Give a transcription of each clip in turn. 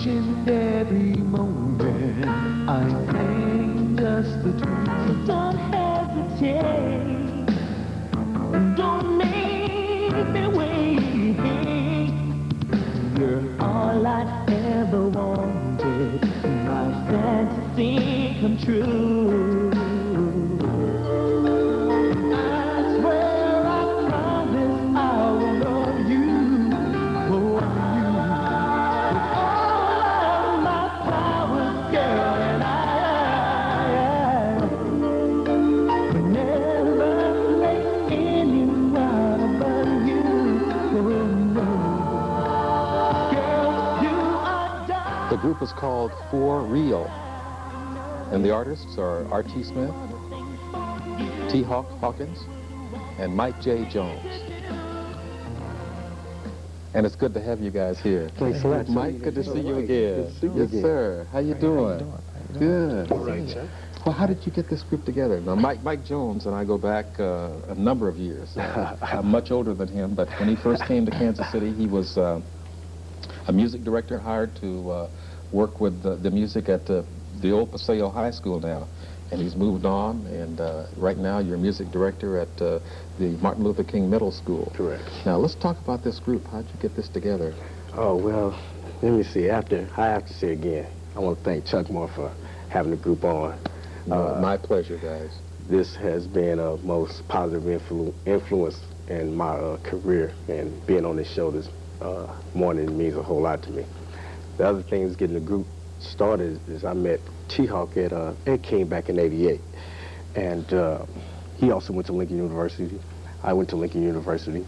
each and every moment. I sing just the truth. So don't hesitate. Don't make me wait. You're all I ever wanted. My fantasy come true. I swear I promise I will love you for you. With all of my powers, girl, and I would never let anyone but you go. Girl, you are done. The group is called For Real, and the artists are R.T. Smith, T. Hawkins, and Mike J. Jones. And it's good to have you guys here. Thanks a lot. Mike, good to see you again. Good to see you Yes, again. sir. How you doing? Good. All right, sir. Well, how did you get this group together? Now, Mike Jones and I go back a number of years. I'm much older than him, but when he first came to Kansas City, he was a music director hired to work with the music at the old Paseo High School now. And he's moved on, and right now you're music director at the Martin Luther King Middle School. Correct. Now, let's talk about this group. How'd you get this together? Oh, well, let me see. I have to say again, I want to thank Chuck Moore for having the group on. My pleasure, guys. This has been a most positive influence in my career, and being on this show this morning means a whole lot to me. The other thing is getting the group started is I met T-Hawk at King back in '88, and he also went to Lincoln University. I went to Lincoln University,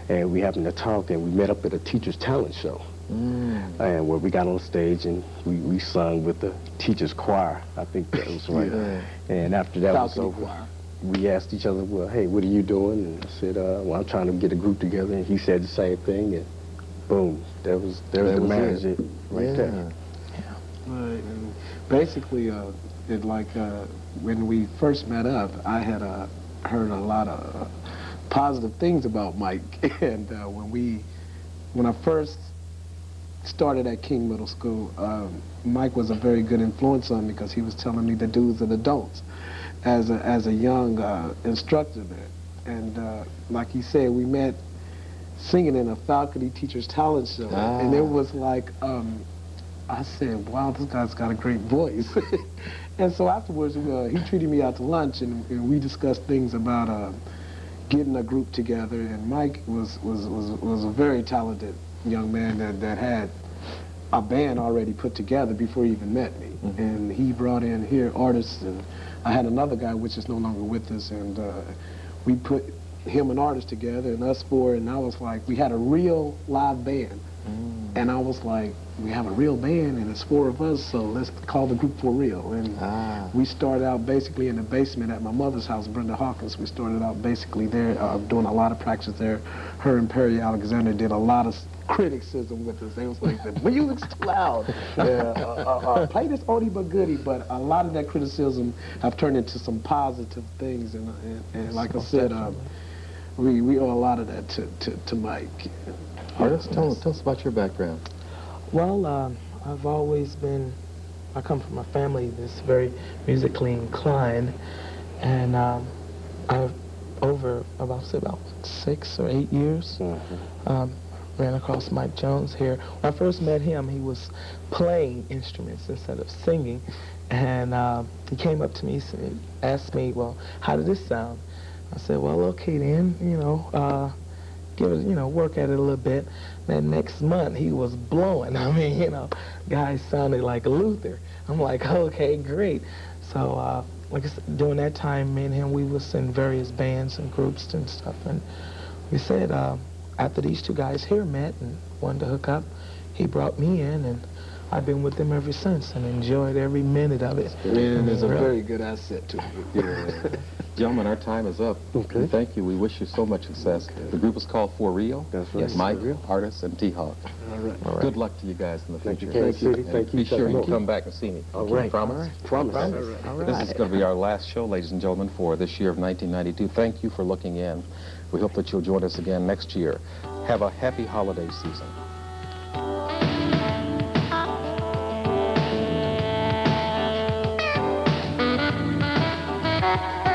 and we happened to talk, and we met up at a teacher's talent show. And where we got on stage and we sung with the teacher's choir. I think that was right. Yeah. And after that was Balcony over, choir. we asked each other, well, hey, what are you doing? And I said, well, I'm trying to get a group together. And he said the same thing, and boom, there was the marriage right there. Right, and basically, when we first met up, I had heard a lot of positive things about Mike, and when I first started at King Middle School, Mike was a very good influence on me because he was telling me the do's and the don'ts as a young instructor there, and like he said, we met singing in a faculty teacher's talent show, and it was like. I said, wow, this guy's got a great voice. And so afterwards, he treated me out to lunch, and we discussed things about getting a group together. And Mike was a very talented young man that had a band already put together before he even met me. And he brought in here artists, and I had another guy, which is no longer with us, and we put him and artists together, and us four, and I was like, we had a real live band. And I was like, we have a real band and it's four of us, so let's call the group For Real. And we started out basically in the basement at my mother's house, Brenda Hawkins. We started out basically there, doing a lot of practice there. Her and Perry Alexander did a lot of criticism with us. They was like, the music's too loud. Play this oldie but goodie, but a lot of that criticism have turned into some positive things. And like I said, we owe a lot of that to Mike. Artist, tell us about your background. Well, I've always been, I come from a family that's very musically inclined, and I've, over about 6 or 8 years, ran across Mike Jones here. When I first met him, he was playing instruments instead of singing, and he came up to me and asked me, well, how did this sound? I said, well, okay then, give it, work at it a little bit. Then next month, he was blowing. I mean, guy sounded like Luther. I'm like, okay, great. So, like I said, during that time, me and him, we was in various bands and groups and stuff. And we said, after these two guys here met and wanted to hook up, he brought me in, and I've been with them ever since and enjoyed every minute of it. And it's a very good asset to me. Yeah. Gentlemen, our time is up. Okay. Thank you. We wish you so much success. The group is called For Real. That's right. Yes, Mike, Artist, and T-Hawk. All right. All right. Good luck to you guys in the Thank future. you, Kansas City. And Thank you, be sure Chuck you Moore. come back and see me. All Okay, right. Promise? Promise. All right. This is going to be our last show, ladies and gentlemen, for this year of 1992. Thank you for looking in. We hope that you'll join us again next year. Have a happy holiday season. Thank you.